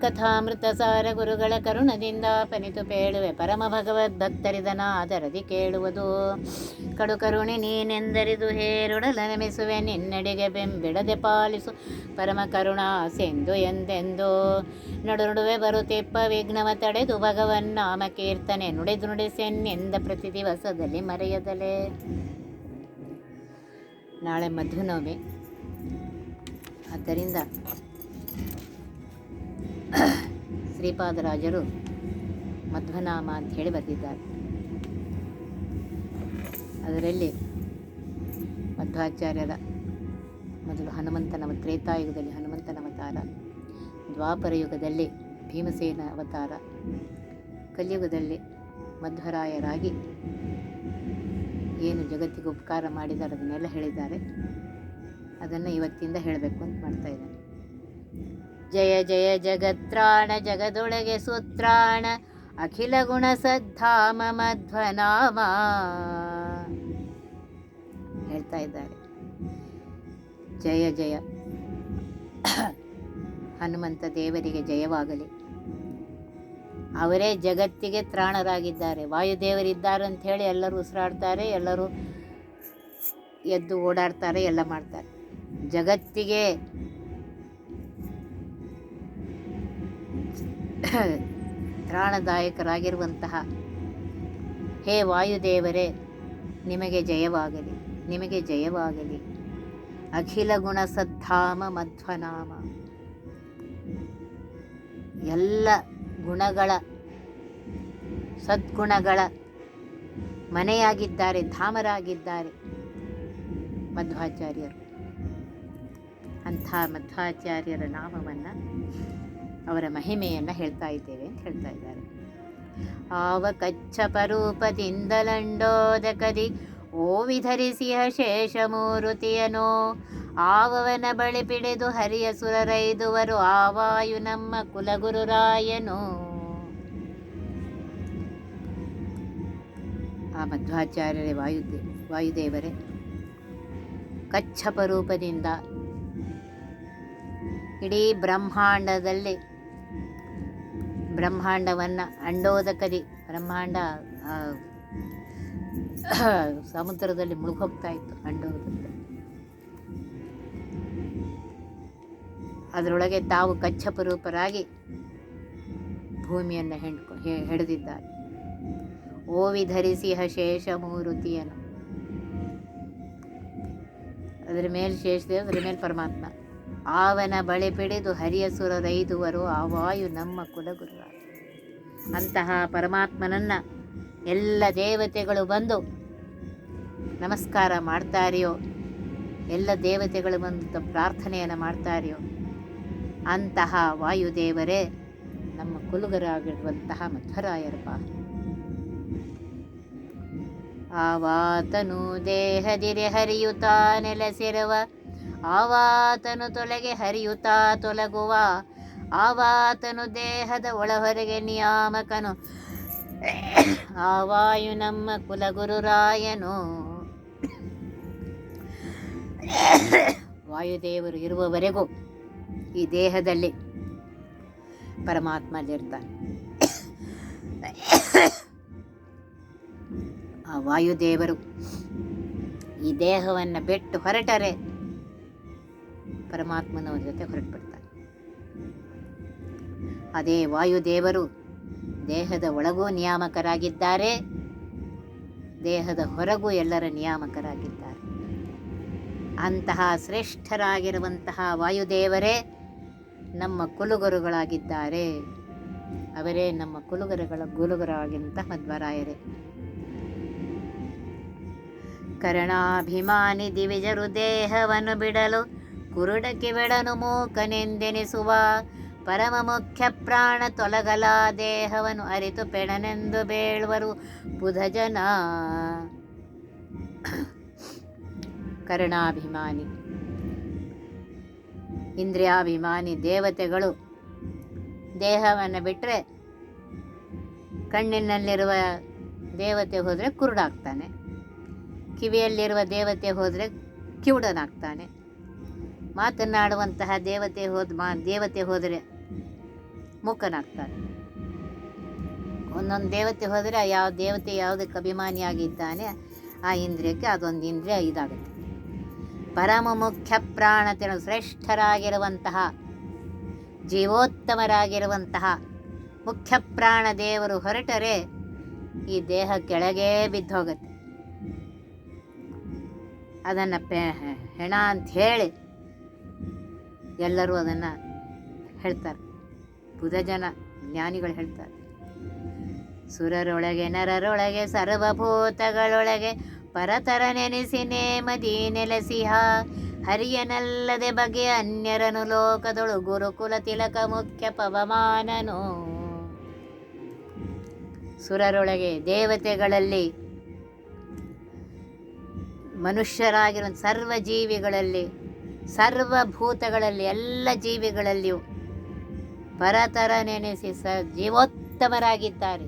ಹರಿಕಥಾಮೃತ ಸಾರ ಗುರುಗಳ ಕರುಣದಿಂದ ಪನಿತು ಪೇಳುವೆ ಪರಮ ಭಗವದ್ ಭಕ್ತರಿದನಾದರದಿ ಕೇಳುವುದು. ಕಡು ಕರುಣೆ ನೀನೆಂದರಿದು ಹೇರುಡಲನಮಿಸುವೆ ನಿನ್ನೆಡೆಗೆ ಬೆಂಬಿಡದೆ ಪಾಲಿಸು ಪರಮ ಕರುಣಾ ಸಿಂಧು ಎಂದೆಂದು. ನಡುವೆ ಬರುತ್ತಿಪ್ಪ ವಿಘ್ನವ ತಡೆದು ಭಗವನ್ ನಾಮ ಕೀರ್ತನೆ ನುಡಿದು ನುಡಿಸೆನ್ನೆಂದ ಪ್ರತಿ ದಿವಸದಲ್ಲಿ ಮರೆಯದಲೇ. ನಾಳೆ ಮಧ್ವನವಮಿ, ಆದ್ದರಿಂದ ಶ್ರೀಪಾದರಾಜರು ಮಧ್ವನಾಮ ಅಂತ ಹೇಳಿ ಬರೆದಿದ್ದಾರೆ. ಅದರಲ್ಲಿ ಮಧ್ವಾಚಾರ್ಯರ ಮೊದಲು ಹನುಮಂತನ ತ್ರೇತಾಯುಗದಲ್ಲಿ ಹನುಮಂತನ ಅವತಾರ, ದ್ವಾಪರ ಯುಗದಲ್ಲಿ ಭೀಮಸೇನ ಅವತಾರ, ಕಲಿಯುಗದಲ್ಲಿ ಮಧ್ವರಾಯರಾಗಿ ಏನು ಜಗತ್ತಿಗೆ ಉಪಕಾರ ಮಾಡಿದ್ದಾರೆ ಅದನ್ನೆಲ್ಲ ಹೇಳಿದ್ದಾರೆ. ಅದನ್ನು ಇವತ್ತಿಂದ ಹೇಳಬೇಕು ಅಂತ ಮಾಡ್ತಾ ಇದ್ದಾನೆ. ಜಯ ಜಯ ಜಗತ್ರಾಣ ಜಗದೊಳಗೆ ಸೂತ್ರಾಣ ಅಖಿಲ ಗುಣ ಸದ್ಧಾಮ ಮಧ್ವನಾಮ ಹೇಳ್ತಾ ಇದ್ದಾರೆ. ಜಯ ಜಯ ಹನುಮಂತ ದೇವರಿಗೆ ಜಯವಾಗಲಿ. ಅವರೇ ಜಗತ್ತಿಗೆ ತ್ರಾಣರಾಗಿದ್ದಾರೆ. ವಾಯುದೇವರಿದ್ದಾರೆ ಅಂತ ಹೇಳಿ ಎಲ್ಲರೂ ಉಸಿರಾಡ್ತಾರೆ, ಎಲ್ಲರೂ ಎದ್ದು ಓಡಾಡ್ತಾರೆ, ಎಲ್ಲ ಮಾಡ್ತಾರೆ. ಜಗತ್ತಿಗೆ ತ್ರಾಣದಾಯಕರಾಗಿರುವಂತಹ ಹೇ ವಾಯುದೇವರೇ, ನಿಮಗೆ ಜಯವಾಗಲಿ, ನಿಮಗೆ ಜಯವಾಗಲಿ. ಅಖಿಲ ಗುಣ ಸದ್ಧಾಮ ಮಧ್ವನಾಮ, ಎಲ್ಲ ಗುಣಗಳ ಸದ್ಗುಣಗಳ ಮನೆಯಾಗಿದ್ದಾರೆ, ಧಾಮರಾಗಿದ್ದಾರೆ ಮಧ್ವಾಚಾರ್ಯರು. ಅಂಥ ಮಧ್ವಾಚಾರ್ಯರ ನಾಮವನ್ನು, ಅವರ ಮಹಿಮೆಯನ್ನು ಹೇಳ್ತಾ ಇದ್ದೇವೆ ಅಂತ ಹೇಳ್ತಾ ಇದ್ದಾರೆ. ಆವ ಕಚ್ಚಪರೂಪದಿಂದಲಂಡೋದಕದಿ ಓ ವಿಧರಿಸಿಯ ಶೇಷಮೂರುತಿಯನೋ, ಆವವನ ಬಳಿ ಪಿಡಿದು ಹರಿಯ ಸುರರೈದುವರು ಆವಾಯು ನಮ್ಮ ಕುಲಗುರುರಾಯನು. ಆ ಮಧ್ವಾಚಾರ್ಯರೇ ವಾಯುದೇವರೇ ಕಚ್ಚಪ ರೂಪದಿಂದ ಇಡೀ ಬ್ರಹ್ಮಾಂಡವನ್ನು ಅಂಡೋದಕದಿ, ಬ್ರಹ್ಮಾಂಡ ಸಮುದ್ರದಲ್ಲಿ ಮುಳುಗೋಗ್ತಾ ಇತ್ತು, ಅಂಡೋದಕ. ಅದರೊಳಗೆ ತಾವು ಕಚ್ಚಪ ರೂಪರಾಗಿ ಭೂಮಿಯನ್ನು ಹಿಡಿದಿದ್ದಾರೆ. ಓವಿ ಧರಿಸಿ ಶೇಷ ಮೂರುತಿಯನ್ನು, ಅದರ ಮೇಲೆ ಶೇಷದೇವ, ಅದರ ಮೇಲೆ ಪರಮಾತ್ಮ. ಆವನ ಬಳಿ ಪಿಡಿದು ಹರಿಯ ಸುರರೈದುವರು ಆವಾಯು ನಮ್ಮ ಕುಲಗುರುರಾಯ. ಅಂತಹ ಪರಮಾತ್ಮನನ್ನು ಎಲ್ಲ ದೇವತೆಗಳು ಬಂದು ನಮಸ್ಕಾರ ಮಾಡ್ತಾರೆಯೋ, ಎಲ್ಲ ದೇವತೆಗಳು ಬಂದು ಪ್ರಾರ್ಥನೆಯನ್ನು ಮಾಡ್ತಾರೆಯೋ, ಅಂತಹ ವಾಯುದೇವರೇ ನಮ್ಮ ಕುಲುಗರಾಗಿರುವಂತಹ ಮಧ್ವರಾಯರಪ್ಪ. ಆವಾತನು ದೇಹದಿರೆ ಹರಿಯುತ್ತಾ ನೆಲೆಸಿರುವ, ಆವಾತನು ತೊಲಗೆ ಹರಿಯುತ್ತಾ ತೊಲಗುವ, ಆವಾತನು ದೇಹದ ಒಳಹೊರಗೆ ನಿಯಾಮಕನು, ಆವಾಯು ನಮ್ಮ ಕುಲಗುರುರಾಯನು. ವಾಯುದೇವರು ಇರುವವರೆಗೂ ಈ ದೇಹದಲ್ಲಿ ಪರಮಾತ್ಮನಿರ್ತಾನೆ. ಆ ವಾಯುದೇವರು ಈ ದೇಹವನ್ನು ಬಿಟ್ಟು ಹೊರಟರೆ ಪರಮಾತ್ಮನವರ ಜೊತೆ ಹೊರಟುಬಿಡ್ತಾರೆ. ಅದೇ ವಾಯುದೇವರು ದೇಹದ ಒಳಗೂ ನಿಯಾಮಕರಾಗಿದ್ದಾರೆ, ದೇಹದ ಹೊರಗೂ ಎಲ್ಲರ ನಿಯಾಮಕರಾಗಿದ್ದಾರೆ. ಅಂತಹ ಶ್ರೇಷ್ಠರಾಗಿರುವಂತಹ ವಾಯುದೇವರೇ ನಮ್ಮ ಕುಲಗುರುಗಳಾಗಿದ್ದಾರೆ. ಅವರೇ ನಮ್ಮ ಗುರುಗಳಾಗಿರುವಂತಹ ಮಧ್ವರಾಯರೇ. ಕರ್ಣಾಭಿಮಾನಿ ದಿವಿಜರು ದೇಹವನ್ನು ಬಿಡಲು ಕುರುಡಕ್ಕೆ ಬೆಡನು ಮೂಕನೆಂದೆನಿಸುವ, ಪರಮ ಮುಖ್ಯ ಪ್ರಾಣ ತೊಲಗಲ ದೇಹವನ್ನು ಅರಿತು ಪೆಣನೆಂದು ಬೇಳುವರು ಬುಧಜನ. ಕರ್ಣಾಭಿಮಾನಿ, ಇಂದ್ರಿಯಾಭಿಮಾನಿ ದೇವತೆಗಳು ದೇಹವನ್ನು ಬಿಟ್ಟರೆ, ಕಣ್ಣಿನಲ್ಲಿರುವ ದೇವತೆ ಹೋದರೆ ಕುರುಡಾಗ್ತಾನೆ, ಕಿವಿಯಲ್ಲಿರುವ ದೇವತೆ ಹೋದರೆ ಕಿವುಡನಾಗ್ತಾನೆ, ಮಾತನಾಡುವಂತಹ ದೇವತೆ ಹೋದರೆ ಮೂಕನಾಗ್ತಾನೆ. ಒಂದೊಂದು ದೇವತೆ ಹೋದರೆ ಯಾವ ದೇವತೆ ಯಾವುದಕ್ಕೆ ಅಭಿಮಾನಿಯಾಗಿದ್ದಾನೆ ಆ ಇಂದ್ರಿಯಕ್ಕೆ ಅದೊಂದು ಇಂದ್ರಿಯ ಇದಾಗುತ್ತೆ. ಪರಮ ಮುಖ್ಯ ಪ್ರಾಣ ಶ್ರೇಷ್ಠರಾಗಿರುವಂತಹ ಜೀವೋತ್ತಮರಾಗಿರುವಂತಹ ಮುಖ್ಯ ಪ್ರಾಣ ದೇವರು ಹೊರಟರೆ ಈ ದೇಹ ಕೆಳಗೇ ಬಿದ್ದೋಗುತ್ತೆ. ಅದನ್ನು ಹೆಣ ಅಂತ ಹೇಳಿ ಎಲ್ಲರೂ ಅದನ್ನು ಹೇಳ್ತಾರೆ. ಬುಧ ಜನ ಜ್ಞಾನಿಗಳು ಹೇಳ್ತಾರೆ, ಸುರರೊಳಗೆ ನರರೊಳಗೆ ಸರ್ವಭೂತಗಳೊಳಗೆ ಪರತರ ನೆನೆಸಿ ನೇಮದಿ ನೆಲೆಸಿಹ, ಹರಿಯನಲ್ಲದೆ ಬಗೆಯ ಅನ್ಯರನು ಲೋಕದೊಳು ಗುರುಕುಲ ತಿಲಕ ಮುಖ್ಯ ಪವಮಾನನು. ಸುರರೊಳಗೆ ದೇವತೆಗಳಲ್ಲಿ ಮನುಷ್ಯರಾಗಿರೋ ಸರ್ವ ಜೀವಿಗಳಲ್ಲಿ ಸರ್ವಭೂತಗಳಲ್ಲಿ ಎಲ್ಲ ಜೀವಿಗಳಲ್ಲಿಯೂ ಪರತರ ನೆನೆಸಿ ಜೀವೋತ್ತಮರಾಗಿದ್ದಾರೆ.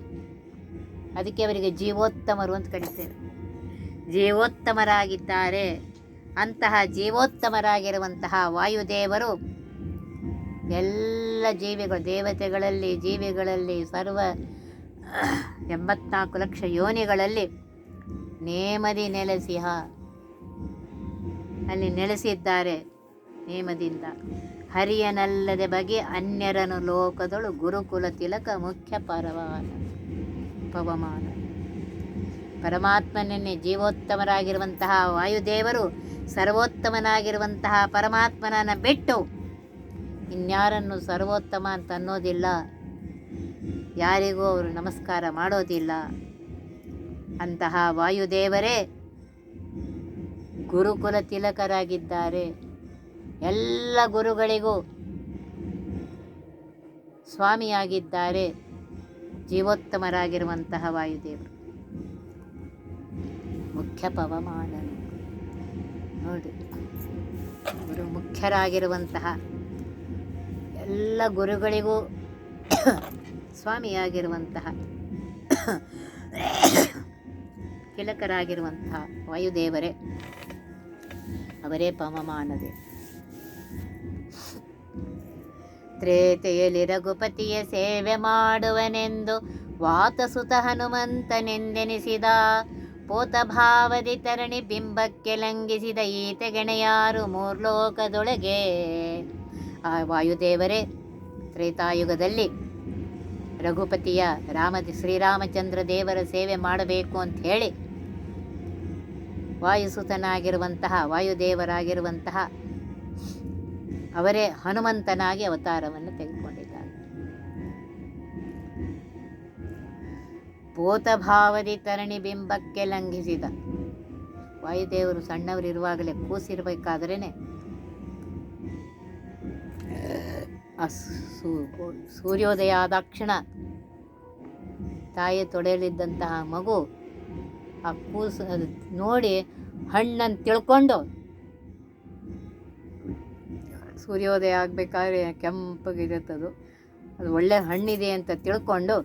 ಅದಕ್ಕೆ ಅವರಿಗೆ ಜೀವೋತ್ತಮರು ಅಂತ ಕರೀತೇವೆ. ಜೀವೋತ್ತಮರಾಗಿದ್ದಾರೆ. ಅಂತಹ ಜೀವೋತ್ತಮರಾಗಿರುವಂತಹ ವಾಯುದೇವರು ಎಲ್ಲ ಜೀವಿಗಳು ದೇವತೆಗಳಲ್ಲಿ ಜೀವಿಗಳಲ್ಲಿ ಸರ್ವ 84 ಲಕ್ಷ ಯೋನಿಗಳಲ್ಲಿ ನೇಮದಿ ನೆಲೆಸಿಹ, ಅಲ್ಲಿ ನೆಲೆಸಿದ್ದಾರೆ ನೇಮದಿಂದ. ಹರಿಯನಲ್ಲದೆ ಬಗೆ ಅನ್ಯರನು ಲೋಕದೊಳು ಗುರುಕುಲ ತಿಲಕ ಮುಖ್ಯ ಪವಮಾನ. ಪರಮಾತ್ಮನನ್ನೇ ಜೀವೋತ್ತಮರಾಗಿರುವಂತಹ ವಾಯುದೇವರು ಸರ್ವೋತ್ತಮನಾಗಿರುವಂತಹ ಪರಮಾತ್ಮನನ್ನು ಬಿಟ್ಟು ಇನ್ಯಾರನ್ನು ಸರ್ವೋತ್ತಮ ಅಂತ ಅನ್ನೋದಿಲ್ಲ, ಯಾರಿಗೂ ಅವರು ನಮಸ್ಕಾರ ಮಾಡೋದಿಲ್ಲ. ಅಂತಹ ವಾಯುದೇವರೇ ಗುರುಕುಲ ತಿಲಕರಾಗಿದ್ದಾರೆ. ಎಲ್ಲ ಗುರುಗಳಿಗೂ ಸ್ವಾಮಿಯಾಗಿದ್ದಾರೆ ಜೀವೋತ್ತಮರಾಗಿರುವಂತಹ ವಾಯುದೇವರು. ಮುಖ್ಯ ಪವಮಾನನು ನೋಡಿ, ಗುರು ಮುಖ್ಯರಾಗಿರುವಂತಹ ಎಲ್ಲ ಗುರುಗಳಿಗೂ ಸ್ವಾಮಿಯಾಗಿರುವಂತಹ ತಿಲಕರಾಗಿರುವಂತಹ ವಾಯುದೇವರೇ, ಅವರೇ ಪವಮಾನದೇ. ತ್ರೇತೆಯಲ್ಲಿ ರಘುಪತಿಯ ಸೇವೆ ಮಾಡುವನೆಂದು ವಾತಸುತ ಹನುಮಂತನೆಂದೆನಿಸಿದ, ಪೋತಭಾವದಿ ತರಣಿ ಬಿಂಬಕ್ಕೆ ಲಂಘಿಸಿದ ಈತ ಗೆಣೆಯಾರು ಮೂರ್ಲೋಕದೊಳಗೆ. ಆ ವಾಯುದೇವರೇ ತ್ರೇತಾಯುಗದಲ್ಲಿ ರಘುಪತಿಯ ಶ್ರೀರಾಮಚಂದ್ರ ದೇವರ ಸೇವೆ ಮಾಡಬೇಕು ಅಂತ ಹೇಳಿ ವಾಯುಸುತನಾಗಿರುವಂತಹ ವಾಯುದೇವರಾಗಿರುವಂತಹ ಅವರೇ ಹನುಮಂತನಾಗಿ ಅವತಾರವನ್ನು ತೆಗೆದುಕೊಂಡಿದ್ದಾರೆ. ಪೋತಭಾವದಿ ತರಣಿ ಬಿಂಬಕ್ಕೆ ಲಂಘಿಸಿದ ವಾಯುದೇವರು ಸಣ್ಣವರಿರುವಾಗಲೇ ಕೂಸಿರಬೇಕಾದ್ರೇ ಸೂರ್ಯೋದಯ ಆದಾಕ್ಷಣ ತಾಯಿ ತೊಡೆಯಲಿದ್ದಂತಹ ಮಗು ಆ ಕೂಸು ನೋಡಿ ಹಣ್ಣನ್ನು ತಿಳ್ಕೊಂಡು, ಸೂರ್ಯೋದಯ ಆಗಬೇಕಾದ್ರೆ ಕೆಂಪಗಿರುತ್ತದು, ಅದು ಒಳ್ಳೆ ಹಣ್ಣಿದೆ ಅಂತ ತಿಳ್ಕೊಂಡು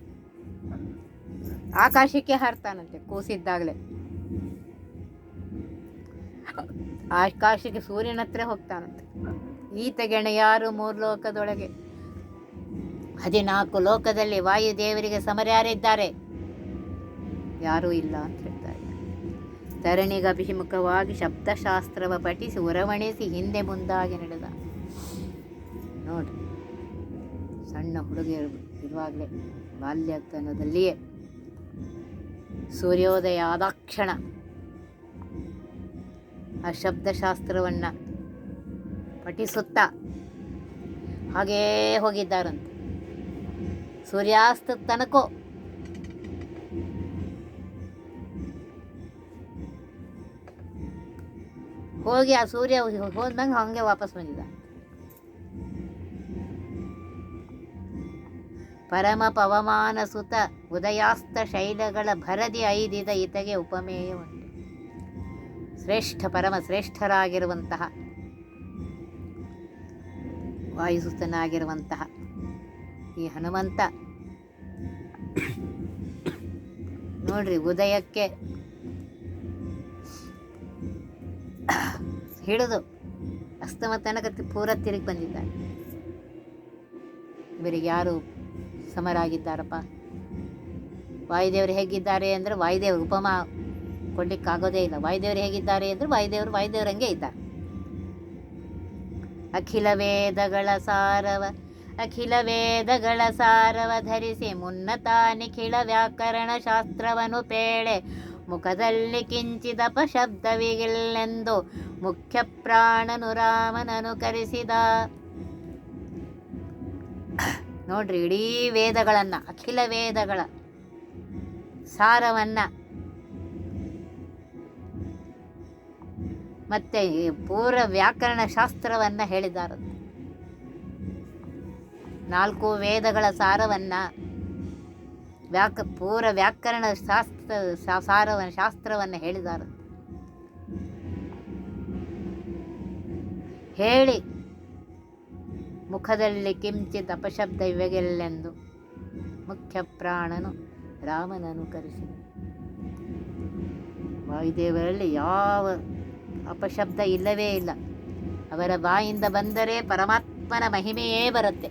ಆಕಾಶಕ್ಕೆ ಹಾರ್ತಾನಂತೆ. ಕೂಸಿದ್ದಾಗಲೇ ಆಕಾಶಕ್ಕೆ ಸೂರ್ಯನ ಹತ್ರ ಹೋಗ್ತಾನಂತೆ. ಈತ ಗೆಣೆಯಾರು ಮೂರ್ಲೋಕದೊಳಗೆ, 14 ಲೋಕದಲ್ಲಿ ವಾಯುದೇವರಿಗೆ ಸಮರ್ಯಾರಿದ್ದಾರೆ? ಯಾರೂ ಇಲ್ಲ ಅಂತ ಹೇಳ್ತಾರೆ. ತರಣಿಗಭಿಮುಖವಾಗಿ ಶಬ್ದಶಾಸ್ತ್ರವ ಪಠಿಸಿ ಉರವಣಿಸಿ ಹಿಂದೆ ಮುಂದಾಗಿ ನಡೆದ. ನೋಡಿ, ಸಣ್ಣ ಹುಡುಗಿಯರು ಇರುವಾಗಲೇ ಬಾಲ್ಯತನದಲ್ಲಿಯೇ ಸೂರ್ಯೋದಯ ಆದಾಕ್ಷಣ ಆ ಶಬ್ದಶಾಸ್ತ್ರವನ್ನು ಪಠಿಸುತ್ತಾ ಹಾಗೇ ಹೋಗಿದ್ದಾರಂತೆ. ಸೂರ್ಯಾಸ್ತ ತನಕ ಹೋಗಿ ಆ ಸೂರ್ಯ ಹೋದಂಗೆ ಹಾಗೆ ವಾಪಸ್ ಬಂದಿದ್ದ. ಪರಮ ಪವಮಾನ ಸುತ ಉದಯಾಸ್ತ ಶೈಲಗಳ ಭರದಿ ಐದಿದ ಈತಗೆ ಉಪಮೇಯ ಉಂಟು. ಶ್ರೇಷ್ಠ ಪರಮ ಶ್ರೇಷ್ಠರಾಗಿರುವಂತಹ ವಾಯುಸುತನಾಗಿರುವಂತಹ ಈ ಹನುಮಂತ ನೋಡ್ರಿ, ಉದಯಕ್ಕೆ ಹಿಡಿದು ಅಸ್ತಮ ತನಕ ಪೂರ ತಿರುಗಿ ಬಂದಿದ್ದಾರೆ. ಇವರಿಗೆ ಯಾರು ಸಮರಾಗಿದ್ದಾರಪ್ಪ. ವಾಯುದೇವರು ಹೇಗಿದ್ದಾರೆ ಅಂದರೆ ವಾಯುದೇವರು ಉಪಮ ಕೊಡಲಿಕ್ಕಾಗೋದೇ ಇಲ್ಲ. ವಾಯುದೇವರು ಹೇಗಿದ್ದಾರೆ ಅಂದರೆ ವಾಯುದೇವರಂಗೆ ಇದ್ದಾರೆ. ಅಖಿಲ ವೇದಗಳ ಸಾರವ ಧರಿಸಿ ಮುನ್ನತ ನಿಖಿಳ ವ್ಯಾಕರಣ ಶಾಸ್ತ್ರವನು ಪೇಳೆ ಮುಖದಲ್ಲಿ ಕಿಂಚಿದಪ ಶಬ್ದವಿಗಿಲ್ಲೆಂದು ಮುಖ್ಯ ಪ್ರಾಣನು ರಾಮನನು ಕರೆಸಿದ. ನೋಡ್ರಿ, ಇಡೀ ವೇದಗಳನ್ನು, ಅಖಿಲ ವೇದಗಳ ಸಾರವನ್ನ ಮತ್ತೆ ಪೂರ್ವ ವ್ಯಾಕರಣ ಶಾಸ್ತ್ರವನ್ನ ಹೇಳಿದ್ದಾರೆ. 4 ವೇದಗಳ ಸಾರವನ್ನ ಪೂರ್ವ ವ್ಯಾಕರಣ ಶಾಸ್ತ್ರವನ್ನು ಹೇಳಿದ್ದಾರೆ. ಹೇಳಿ ಮುಖದಲ್ಲಿ ಕಿಂಚಿತ್ ಅಪಶಬ್ದ ಇವೆಗೆಲ್ಲೆಂದು ಮುಖ್ಯ ಪ್ರಾಣನು ರಾಮನನು ಕರೆಸಿ. ವಾಯುದೇವರಲ್ಲಿ ಯಾವ ಅಪಶಬ್ದ ಇಲ್ಲವೇ ಇಲ್ಲ. ಅವರ ಬಾಯಿಂದ ಬಂದರೆ ಪರಮಾತ್ಮನ ಮಹಿಮೆಯೇ ಬರುತ್ತೆ.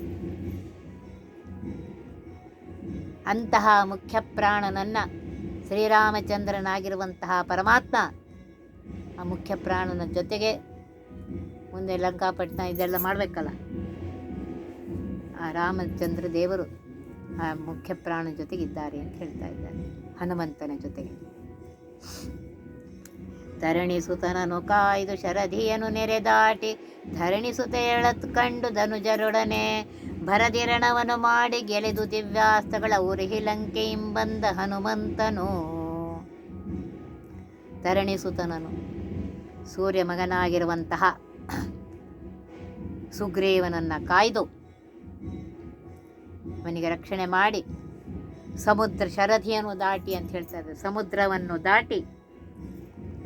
ಅಂತಹ ಮುಖ್ಯ ಪ್ರಾಣನನ್ನ ಶ್ರೀರಾಮಚಂದ್ರನಾಗಿರುವಂತಹ ಪರಮಾತ್ಮ ಆ ಮುಖ್ಯ ಪ್ರಾಣನ ಜೊತೆಗೆ ಮುಂದೆ ಲಂಕಾಪಟ್ಟಣ ಇದೆಲ್ಲ ಮಾಡಬೇಕಲ್ಲ, ಆ ರಾಮಚಂದ್ರ ದೇವರು ಆ ಮುಖ್ಯ ಪ್ರಾಣ ಜೊತೆಗಿದ್ದಾರೆ ಅಂತ ಹೇಳ್ತಾ ಇದ್ದಾರೆ, ಹನುಮಂತನ ಜೊತೆಗೆ. ಧರಣಿ ಸುತನನು ಕಾಯ್ದು ಶರಧಿಯನು ನೆರೆದಾಟಿ ಧರಣಿ ಸುತ ಎಳತ್ ಕಂಡು ಧನುಜರೊಡನೆ ಭರದಿರಣವನು ಮಾಡಿ ಗೆಲೆದು ದಿವ್ಯಾಸ್ತ್ರಗಳ ಉರಿಹಿ ಲಂಕೆಯಿಂಬಂದ ಹನುಮಂತನು. ಧರಣಿ ಸುತನನು ಸೂರ್ಯ ಮಗನಾಗಿರುವಂತಹ ಸುಗ್ರೀವನನ್ನ ಕಾಯ್ದು ಅವನಿಗೆ ರಕ್ಷಣೆ ಮಾಡಿ ಸಮುದ್ರ ಶರಧಿಯನ್ನು ದಾಟಿ ಅಂತ ಹೇಳ್ತಾ ಇದ್ದಾರೆ. ಸಮುದ್ರವನ್ನು ದಾಟಿ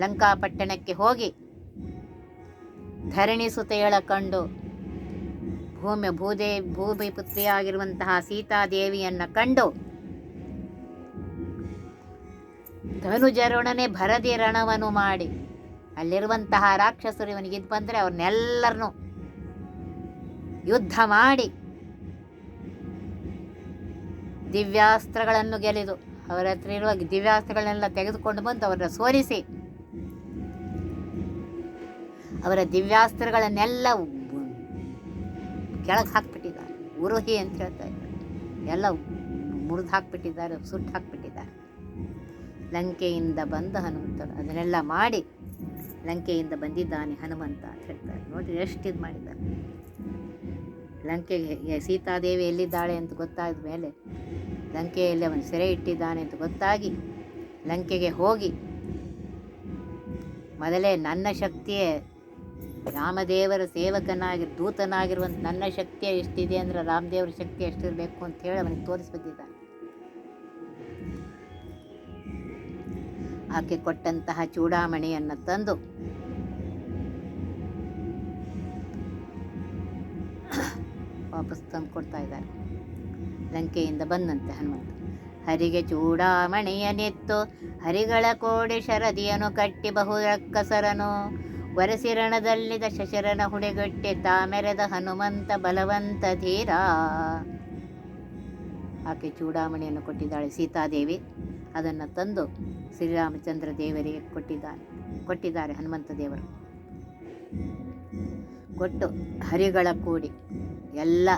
ಲಂಕಾಪಟ್ಟಣಕ್ಕೆ ಹೋಗಿ ಧರಣಿ ಸುತೆಯಳ ಕಂಡು ಭೂಮಿ ಪುತ್ರಿಯಾಗಿರುವಂತಹ ಸೀತಾದೇವಿಯನ್ನ ಕಂಡು ಧನುಜರೊಡನೆ ಭರದಿ ರಣವನ್ನು ಮಾಡಿ ಅಲ್ಲಿರುವಂತಹ ರಾಕ್ಷಸರು ಇವನಿಗೆ ಇದು ಬಂದರೆ ಅವ್ರನ್ನೆಲ್ಲರನ್ನು ಯುದ್ಧ ಮಾಡಿ ದಿವ್ಯಾಸ್ತ್ರಗಳನ್ನು ಗೆಲೆದು ಅವರ ಹತ್ರ ಇರುವ ದಿವ್ಯಾಸ್ತ್ರಗಳನ್ನೆಲ್ಲ ತೆಗೆದುಕೊಂಡು ಬಂದು ಅವರನ್ನು ಸೋಲಿಸಿ ಅವರ ದಿವ್ಯಾಸ್ತ್ರಗಳನ್ನೆಲ್ಲ ಕೆಳಗೆ ಹಾಕ್ಬಿಟ್ಟಿದ್ದಾರೆ. ಉರುಹಿ ಅಂತ ಹೇಳ್ತಾ ಇದ್ದಾರೆ, ಎಲ್ಲ ಮುರಿದು ಹಾಕ್ಬಿಟ್ಟಿದ್ದಾರೆ, ಸುಟ್ಟು ಹಾಕ್ಬಿಟ್ಟಿದ್ದಾರೆ. ಲಂಕೆಯಿಂದ ಬಂದ ಹನುಮಂತ ಅದನ್ನೆಲ್ಲ ಮಾಡಿ ಲಂಕೆಯಿಂದ ಬಂದಿದ್ದಾನೆ ಹನುಮಂತ ಅಂತ ಹೇಳ್ತಾರೆ. ನೋಡಿ ಎಷ್ಟು ಇದು ಮಾಡಿದ್ದಾರೆ. ಲಂಕೆಗೆ ಸೀತಾದೇವಿ ಎಲ್ಲಿದ್ದಾಳೆ ಅಂತ ಗೊತ್ತಾದ ಮೇಲೆ ಲಂಕೆಯಲ್ಲಿ ಅವನು ಸೆರೆ ಇಟ್ಟಿದ್ದಾನೆ ಅಂತ ಗೊತ್ತಾಗಿ ಲಂಕೆಗೆ ಹೋಗಿ ಮೊದಲೇ ನನ್ನ ಶಕ್ತಿಯೇ ರಾಮದೇವರ ದೂತನಾಗಿರುವಂಥ ನನ್ನ ಶಕ್ತಿಯೇ ಎಷ್ಟಿದೆ ಅಂದರೆ ರಾಮದೇವರ ಶಕ್ತಿ ಎಷ್ಟಿರಬೇಕು ಅಂತ ಹೇಳಿ ಅವನಿಗೆ ತೋರಿಸ್ಬಿಟ್ಟಿದ್ದಾನೆ. ಆಕೆ ಕೊಟ್ಟಂತಹ ಚೂಡಾಮಣಿಯನ್ನು ತಂದು ವಾಪಸ್ ತಂದು ಕೊಡ್ತಾ ಇದ್ದಾರೆ. ಲಂಕೆಯಿಂದ ಬಂದಂತೆ ಹನುಮಂತ ಹರಿಗೆ ಚೂಡಾಮಣಿಯನೆತ್ತು ಹರಿಗಳ ಕೋಡಿ ಶರದಿಯನು ಕಟ್ಟಿ ಬಹು ರಕ್ಕಸರನು ವರಸಿರಣದಲ್ಲಿದ ಶಶರನ ಹುಡೆಗಟ್ಟಿ ತಾಮೆರೆದ ಹನುಮಂತ ಬಲವಂತ ಧೀರ. ಆಕೆ ಚೂಡಾಮಣಿಯನ್ನು ಕೊಟ್ಟಿದ್ದಾಳೆ ಸೀತಾದೇವಿ. ಅದನ್ನು ತಂದು ಶ್ರೀರಾಮಚಂದ್ರ ದೇವರಿಗೆ ಕೊಟ್ಟಿದ್ದಾರೆ ಹನುಮಂತ ದೇವರು. ಕೊಟ್ಟು ಹರಿಗಳ ಕೂಡಿ ಎಲ್ಲ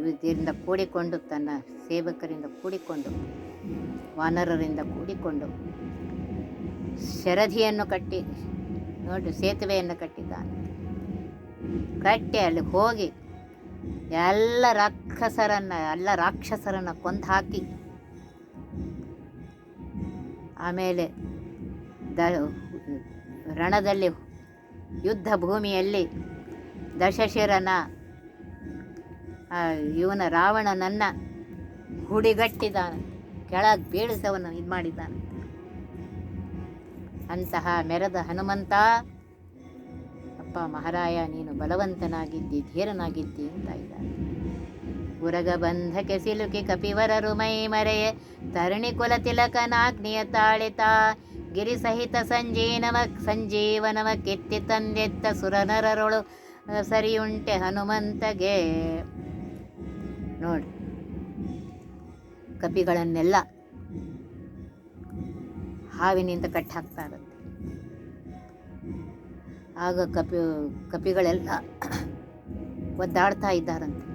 ಇದರಿಂದ ಕೂಡಿಕೊಂಡು ತನ್ನ ಸೇವಕರಿಂದ ಕೂಡಿಕೊಂಡು ವಾನರರಿಂದ ಕೂಡಿಕೊಂಡು ಶರಧಿಯನ್ನು ಕಟ್ಟಿ ನೋಡಿ ಸೇತುವೆಯನ್ನು ಕಟ್ಟಿದ್ದಾನೆ. ಕಟ್ಟಿ ಅಲ್ಲಿ ಹೋಗಿ ಎಲ್ಲ ರಾಕ್ಷಸರನ್ನು ಕೊಂದು ಹಾಕಿ ಆಮೇಲೆ ರಣದಲ್ಲಿ ಯುದ್ಧ ಭೂಮಿಯಲ್ಲಿ ದಶಶಿರನ ಇವನ ರಾವಣನನ್ನು ಹುಡಿಗಟ್ಟಿದ್ದಾನೆ, ಕೆಳಗೆ ಬೀಳಿಸವನು ಇದು ಮಾಡಿದ್ದಾನೆ. ಅಂತಹ ಮೆರೆದ ಹನುಮಂತ, ಅಪ್ಪ ಮಹಾರಾಯ ನೀನು ಬಲವಂತನಾಗಿದ್ದಿ, ಧೀರನಾಗಿದ್ದಿ ಅಂತ ಇದ್ದಾರೆ. ಉರಗ ಬಂಧಕ್ಕೆ ಸಿಲುಕಿ ಕಪಿವರರು ಮೈ ಮರೆಯೆ ತರಣಿ ಕುಲ ತಿಲಕನಾಗ್ನಿಯ ತಾಳಿತ ಗಿರಿ ಸಹಿತ ಸಂಜೀವನವ ಕಿತ್ತಿ ತಂದೆತ್ತ ಸುರನರರೊಳು ಸರಿಯುಂಟೆ ಹನುಮಂತಗೆ. ನೋಡಿ, ಕಪಿಗಳನ್ನೆಲ್ಲ ಹಾವಿನಿಂದ ಕಟ್ಟಿ ಹಾಕ್ತಾ ಇರುತ್ತೆ. ಆಗ ಕಪಿಗಳೆಲ್ಲ ಒದ್ದಾಡ್ತಾ ಇದ್ದಾರಂತೆ.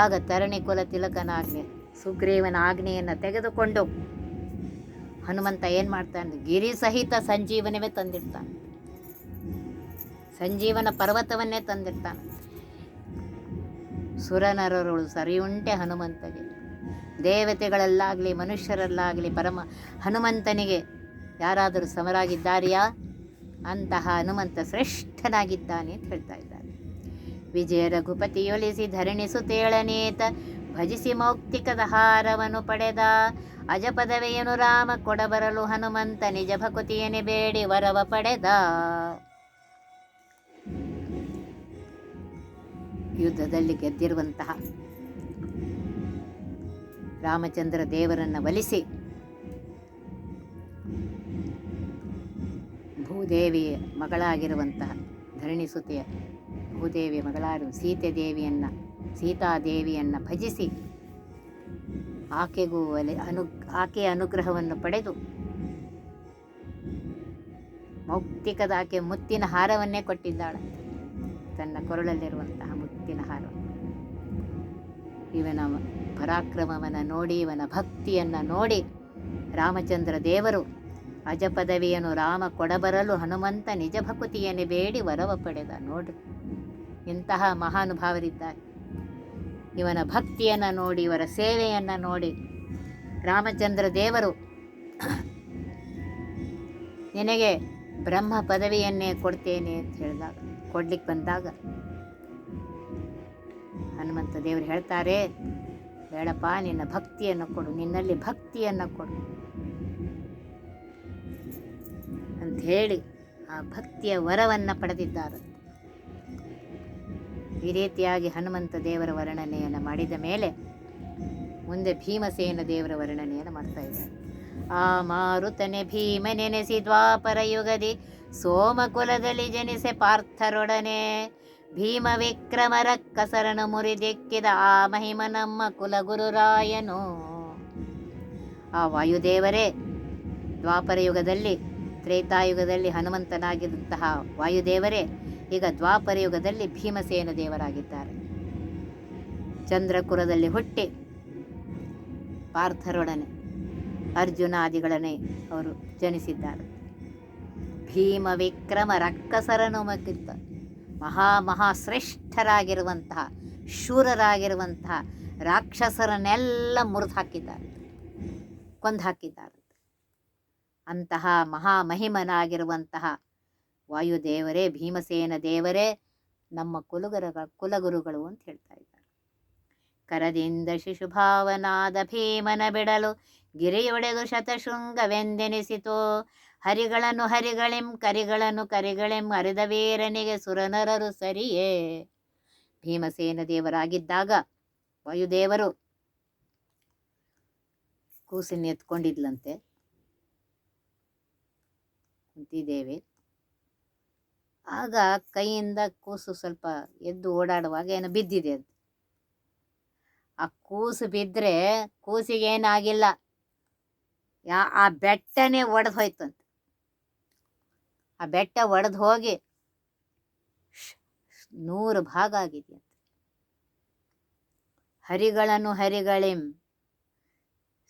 ಆಗ ತರಣಿ ಕುಲ ತಿಲಕನ ಆಜ್ಞೆ, ಸುಗ್ರೀವನ ಆಜ್ಞೆಯನ್ನು ತೆಗೆದುಕೊಂಡು ಹನುಮಂತ ಏನು ಮಾಡ್ತಾನೆ, ಗಿರಿ ಸಹಿತ ಸಂಜೀವನವೇ ತಂದಿರ್ತಾನೆ, ಸಂಜೀವನ ಪರ್ವತವನ್ನೇ ತಂದಿರ್ತಾನೆ. ಸುರನರರುಳು ಸರಿಯುಂಟೆ ಹನುಮಂತಗೆ. ದೇವತೆಗಳಲ್ಲಾಗಲಿ ಮನುಷ್ಯರಲ್ಲಾಗಲಿ ಪರಮ ಹನುಮಂತನಿಗೆ ಯಾರಾದರೂ ಸಮರಾಗಿದ್ದಾರೆಯಾ? ಅಂತಹ ಹನುಮಂತ ಶ್ರೇಷ್ಠನಾಗಿದ್ದಾನೆ ಅಂತ ಹೇಳ್ತಾ ಇದ್ದಾರೆ. ವಿಜಯ ರಘುಪತಿಯೊಲಿಸಿ ಧರಣಿಸುತ್ತೇಳನೇತ ಭಜಿಸಿ ಮೌಕ್ತಿಕದ ಹಾರವನ್ನು ಪಡೆದ. ಅಜ ಪದವಿಯನು ರಾಮ ಕೊಡಬರಲು ಹನುಮಂತ ನಿಜ ಭಕುತಿಯನೆ ಬೇಡಿ ವರವ ಪಡೆದ. ಯುದ್ಧದಲ್ಲಿ ಗೆದ್ದಿರುವಂತಹ ರಾಮಚಂದ್ರ ದೇವರನ್ನು ಒಲಿಸಿ ಭೂದೇವಿಯ ಮಗಳಾಗಿರುವಂತಹ ಧರಣಿಸುತೆಯ ಭೂದೇವಿಯ ಮಗಳಾರು ಸೀತಾದೇವಿಯನ್ನು ಭಜಿಸಿ ಆಕೆಯ ಅನುಗ್ರಹವನ್ನು ಪಡೆದು ಮೌಕ್ತಿಕದ ಆಕೆ ಮುತ್ತಿನ ಹಾರವನ್ನೇ ಕೊಟ್ಟಿದ್ದಾಳೆ, ತನ್ನ ಕೊರಳಲ್ಲಿರುವಂತಹ ಮುತ್ತಿನ ಹಾರ. ಇವನ ಪರಾಕ್ರಮವನ್ನು ನೋಡಿ, ಇವನ ಭಕ್ತಿಯನ್ನು ನೋಡಿ ರಾಮಚಂದ್ರ ದೇವರು ಅಜ ಪದವಿಯನ್ನು ರಾಮ ಕೊಡಬರಲು ಹನುಮಂತ ನಿಜ ಭಕುತಿಯನ್ನೇ ಬೇಡಿ ವರವ ಪಡೆದ. ನೋಡ್ರಿ, ಇಂತಹ ಮಹಾನುಭಾವರಿದ್ದಾರೆ. ಇವನ ಭಕ್ತಿಯನ್ನು ನೋಡಿ, ಇವರ ಸೇವೆಯನ್ನು ನೋಡಿ ರಾಮಚಂದ್ರ ದೇವರು ನಿನಗೆ ಬ್ರಹ್ಮ ಪದವಿಯನ್ನೇ ಕೊಡ್ತೇನೆ ಅಂತ ಹೇಳಿದಾಗ, ಕೊಡ್ಲಿಕ್ಕೆ ಬಂದಾಗ ಹನುಮಂತ ದೇವರು ಹೇಳ್ತಾರೆ, ಬೇಡಪ್ಪ, ನಿನ್ನ ಭಕ್ತಿಯನ್ನು ಕೊಡು, ನಿನ್ನಲ್ಲಿ ಭಕ್ತಿಯನ್ನು ಕೊಡು ಅಂತ ಹೇಳಿ ಆ ಭಕ್ತಿಯ ವರವನ್ನು ಪಡೆದಿದ್ದಾರೆ. ಈ ರೀತಿಯಾಗಿ ಹನುಮಂತ ದೇವರ ವರ್ಣನೆಯನ್ನು ಮಾಡಿದ ಮೇಲೆ ಮುಂದೆ ಭೀಮಸೇನ ದೇವರ ವರ್ಣನೆಯನ್ನು ಮಾಡ್ತಾ ಇದ್ದಾರೆ. ಆ ಮಾರುತನೆ ಭೀಮ ನೆನೆಸಿ ದ್ವಾಪರ ಯುಗದಿ ಸೋಮಕುಲದಲ್ಲಿ ಜನಿಸೆ ಪಾರ್ಥರೊಡನೆ. ಭೀಮ ವಿಕ್ರಮರ ಕಸರನು ಮುರಿದೆಕ್ಕಿದ ಆ ಮಹಿಮ ನಮ್ಮ ಕುಲಗುರುರಾಯನು. ಆ ವಾಯುದೇವರೇ ದ್ವಾಪರ ಯುಗದಲ್ಲಿ, ತ್ರೇತಾಯುಗದಲ್ಲಿ ಹನುಮಂತನಾಗಿದ್ದಂತಹ ವಾಯುದೇವರೇ ಈಗ ದ್ವಾಪರ ಯುಗದಲ್ಲಿ ಭೀಮಸೇನ ದೇವರಾಗಿದ್ದಾರೆ. ಚಂದ್ರಕುರದಲ್ಲಿ ಹುಟ್ಟಿ ಪಾರ್ಥರೊಡನೆ ಅರ್ಜುನಾದಿಗಳನ್ನೇ ಅವರು ಜನಿಸಿದ್ದಾರೆ. ಭೀಮ ವಿಕ್ರಮ ರಕ್ಕಸರನು ಮಕ್ಕಿದ್ದ ಮಹಾಶ್ರೇಷ್ಠರಾಗಿರುವಂತಹ ಶೂರರಾಗಿರುವಂತಹ ರಾಕ್ಷಸರನ್ನೆಲ್ಲ ಮುರಿದು ಹಾಕಿದ್ದಾರೆ, ಕೊಂದು ಹಾಕಿದ್ದಾರೆ. ಅಂತಹ ಮಹಾಮಹಿಮನಾಗಿರುವಂತಹ ವಾಯುದೇವರೇ, ಭೀಮಸೇನ ದೇವರೇ ನಮ್ಮ ಕುಲಗುರುಗಳು ಅಂತ ಹೇಳ್ತಾ ಇದ್ದಾರೆ. ಕರದಿಂದ ಶಿಶುಭಾವನಾದ ಭೀಮನ ಬಿಡಲು ಗಿರಿಯೊಡೆದು ಶತಶೃಂಗವೆಂದೆನಿಸಿತು. ಹರಿಗಳನ್ನು ಕರಿಗಳನ್ನು ಅರಿದ ವೀರನಿಗೆ ಸುರನರರು ಸರಿಯೇ. ಭೀಮಸೇನ ದೇವರಾಗಿದ್ದಾಗ ವಾಯುದೇವರು ಕೂಸನ್ನು ಎತ್ಕೊಂಡಿದ್ಲಂತೆ ಕುಂತಿದೇವಿ. ಆಗ ಕೈಯಿಂದ ಕೂಸು ಸ್ವಲ್ಪ ಎದ್ದು ಓಡಾಡುವಾಗ ಏನೋ ಬಿದ್ದಿದೆ ಅದು. ಆ ಕೂಸು ಬಿದ್ದರೆ ಕೂಸಿಗೇನಾಗಿಲ್ಲ, ಆ ಬೆಟ್ಟನೇ ಒಡೆದು ಹೋಯ್ತಂತೆ. ಆ ಬೆಟ್ಟ ಒಡೆದು ಹೋಗಿ 100 ಭಾಗ ಆಗಿದೆಯಂತೆ. ಹರಿಗಳಿಂ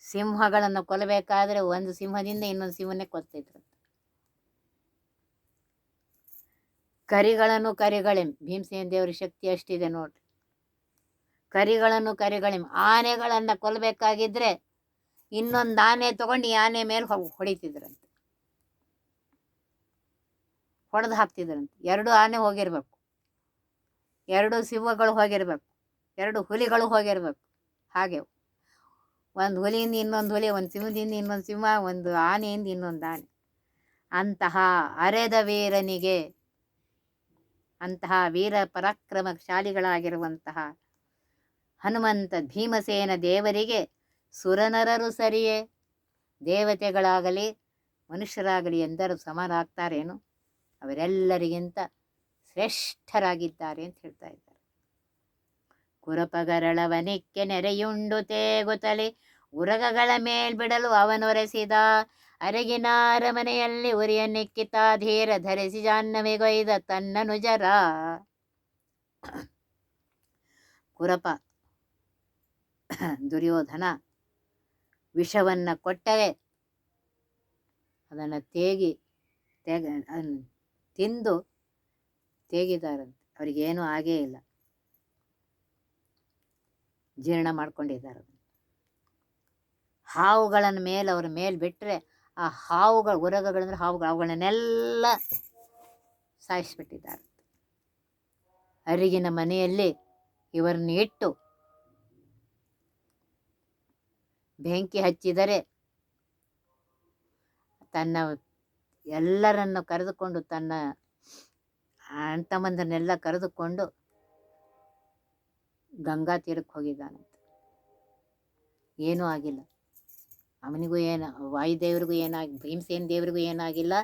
ಸಿಂಹಗಳನ್ನು ಕೊಲ್ಲಬೇಕಾದ್ರೆ ಒಂದು ಸಿಂಹದಿಂದ ಇನ್ನೊಂದು ಸಿಂಹನೇ ಕೊಲ್ತಿದ್ರು. ಕರಿಗಳಿಂ ಭೀಮಸೇನ ದೇವರ ಶಕ್ತಿ ಅಷ್ಟಿದೆ ನೋಡ್ರಿ. ಕರಿಗಳಿಂ ಆನೆಗಳನ್ನು ಕೊಲ್ಲಬೇಕಾಗಿದ್ರೆ ಇನ್ನೊಂದು ಆನೆ ತಗೊಂಡು ಈ ಆನೆ ಮೇಲೆ ಹೊಡಿತಿದ್ರಂತೆ, ಹೊಡೆದು ಹಾಕ್ತಿದ್ರಂತೆ. 2 ಆನೆ ಹೋಗಿರ್ಬೇಕು, 2 ಸಿಂಹಗಳು ಹೋಗಿರ್ಬೇಕು, 2 ಹುಲಿಗಳು ಹೋಗಿರ್ಬೇಕು. ಹಾಗೆ ಒಂದು ಹುಲಿಯಿಂದ ಇನ್ನೊಂದು ಹುಲಿ, ಒಂದು ಸಿಂಹದಿಂದ ಇನ್ನೊಂದು ಸಿಂಹ, ಒಂದು ಆನೆಯಿಂದ ಇನ್ನೊಂದು ಆನೆ. ಅಂತಹ ಅರೆದ ವೀರನಿಗೆ, ಅಂತಹ ವೀರ ಪರಾಕ್ರಮಶಾಲಿಗಳಾಗಿರುವಂತಹ ಹನುಮಂತ ಭೀಮಸೇನ ದೇವರಿಗೆ ಸುರನರರು ಸರಿಯೇ. ದೇವತೆಗಳಾಗಲಿ ಮನುಷ್ಯರಾಗಲಿ ಎಂದರು ಸಮರಾಗ್ತಾರೇನು? ಅವರೆಲ್ಲರಿಗಿಂತ ಶ್ರೇಷ್ಠರಾಗಿದ್ದಾರೆ ಅಂತ ಹೇಳ್ತಾ ಇದ್ದಾರೆ. ಕುರಪಗರಳವನಿಕ್ಕೆ ನೆರೆಯುಂಡು ತೇಗುತ್ತಲಿ ಉರಗಗಳ ಮೇಲ್ಬಿಡಲು ಅವನೊರೆಸಿದ ಅರಗಿನ ಅರಮನೆಯಲ್ಲಿ ಉರಿಯನ್ನಿಕ್ಕಿತ ಧೀರ ಧರಿಸಿ ಜಾಹ್ನವಿಗೊಯ್ದ ತನ್ನನುಜರ. ಕುರಪ ದುರ್ಯೋಧನ ವಿಷವನ್ನು ಕೊಟ್ಟರೆ ಅದನ್ನು ತಿಂದು ತೇಗಿದಾರಂತೆ. ಅವರಿಗೇನೂ ಆಗೇ ಇಲ್ಲ, ಜೀರ್ಣ ಮಾಡ್ಕೊಂಡಿದ್ದಾರೆ. ಹಾವುಗಳನ್ನು ಮೇಲೆ ಅವ್ರ ಮೇಲೆ ಬಿಟ್ಟರೆ ಆ ಹಾವುಗಳು, ಉರಗಗಳಂದ್ರೆ ಹಾವುಗಳು, ಅವುಗಳನ್ನೆಲ್ಲ ಸಾಯಿಸಿಬಿಟ್ಟಿದ್ದಾರೆ. ಅರಿಗಿನ ಮನೆಯಲ್ಲಿ ಇವರನ್ನು ಇಟ್ಟು ಬೆಂಕಿ ಹಚ್ಚಿದರೆ ತನ್ನ ಎಲ್ಲರನ್ನು ಕರೆದುಕೊಂಡು, ತನ್ನ ಅಣ್ತಮ್ಮಂದನ್ನೆಲ್ಲ ಕರೆದುಕೊಂಡು ಗಂಗಾ ತೀರಕ್ಕೆ ಹೋಗಿದ್ದಾನಂತೆ. ಏನೂ ಆಗಿಲ್ಲ ಅವನಿಗೂ, ವಾಯುದೇವರಿಗೂ ಭೀಮಸೇನ ದೇವರಿಗೂ ಏನಾಗಿಲ್ಲ,